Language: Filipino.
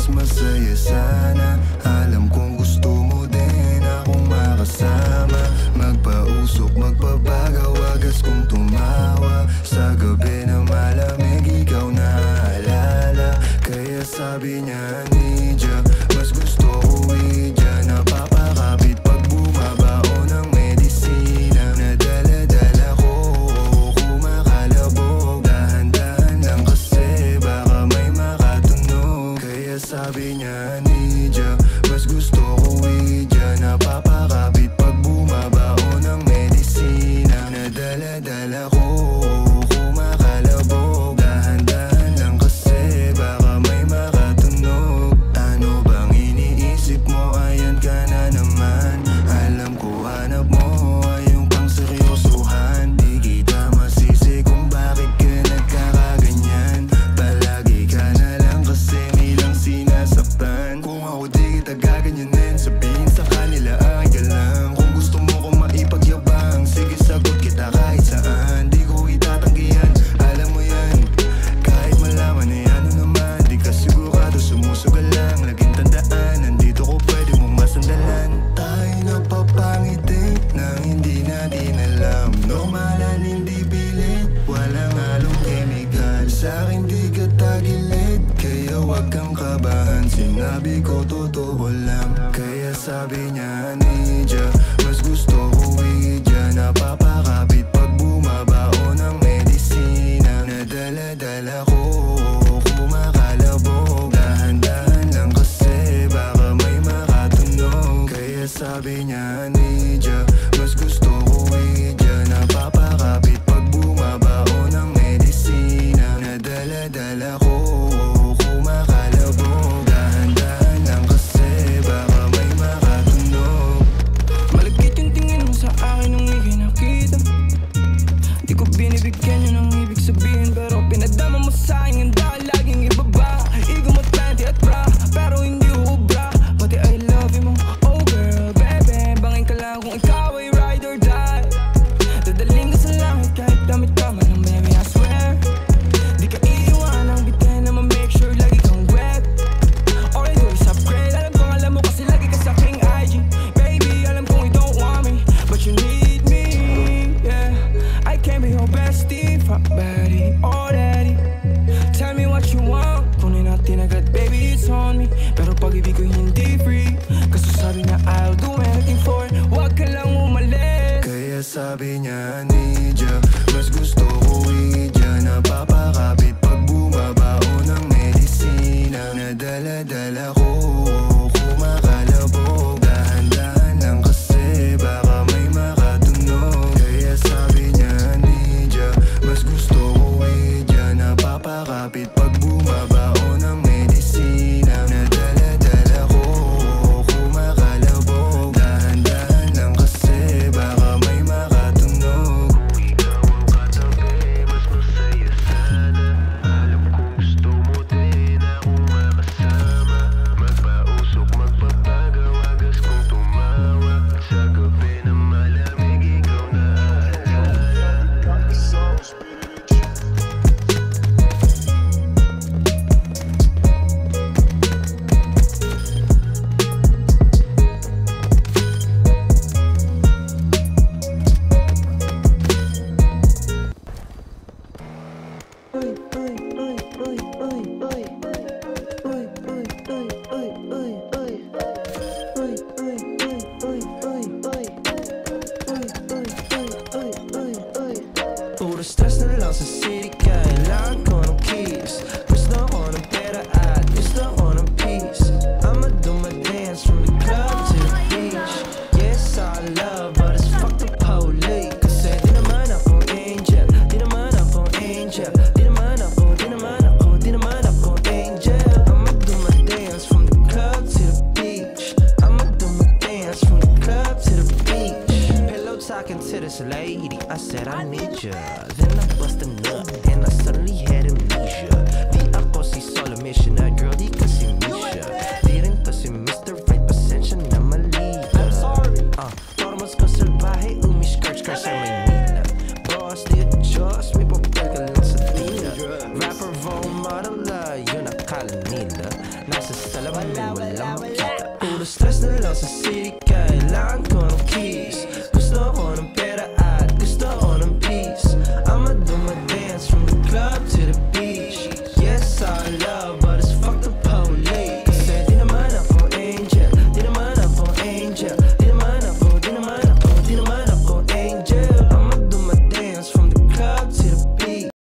mas masaya sana. Alam kong gusto mo din akong makasama. Magpausok, magpapagaw, wagas kong tumawa. Sa gabi na malamig, ikaw naaalala. Kaya sabi niya, Nidya, mas gusto ko Widya. Napapakapit pag bumabao ng medisina. Nadala-dala ko, kumakalabog. Dahan-dahan lang kasi baka may makatunog. Kaya sabi niya, Nidya, mas gusto ko Widya. Napapakapit pag bumabao ng medisina. Nadala-dala ko, kumakalabog. Dahan-dahan lang kasi baka may makatunog. Ano bang iniisip mo? Ayan ka na naman. Alam ko hanap mo ay yung pang seryosohan. Di kita masisi kung bakit ka nagkakaganyan. Palagi ka na lang kasi nilang sinasaktan. Kung ako di kita gaganyanin, sabihin sa kanila ay ka lang. Kung gusto mo kong maipagyabang, sige sagot kita kahit saan. Di ko itatanggihan, alam mo yan. Kahit malaman na yan ano naman, di ka sigurado, sumusugal lang. Laging tandaan, nandito ko pwede mong masandalan. Tayo napapangiti nang hindi natin alam. Normalan, hindi pilit, walang halong chemical. Sa'kin di ka tagilid, kaya wag kang kabahan. Sinabi ko totoo lang. Kaya sabi niya, Nidya, mas gusto ko Widya. Napapakapit pag bumabao ng medisina. Nadala-dala ko, kumakalabog. Dahan-dahan lang kasi baka may makatunog. Kaya sabi niya, Nidya, mas gusto ko Widya. Napapakapit pag bumabao ng medisina. Nadala-dala ko, kumakalabog. Dahan-dahan lang kasi baka may makatunog. Malagkit yung tingin mo sa akin nung ika'y nakita. Di ko binibigyan yun ang ibig sabihin, pero pinadama mo sa'kin ang dahil laging ibaba. Igo mo 20 at bra, pero hindi ubra. Pati I love you mo, oh girl, baby. Bangin ka lang kung ikaw ay ride or die. Dadaling ka sa langit kahit damit ka man ng baby, I swear. Di ka iiwan ang bitin na ma-make sure lagi kang wet. All I do is upgrade, alam mo kasi lagi ka sa aking IG. Baby, alam kong you don't want me, but you need me, yeah. I can't be your bestie, fuck buddy, or daddy. Tell me what you want, kunin natin agad, baby, it's on me. Pero pag-ibig ko hindi free, kasi sabi niya I'll do anything for it. Wag ka lang umalis. Kaya sabi niya, Nidya, mas gusto ko Widya. Napapakapit pag bumabao ng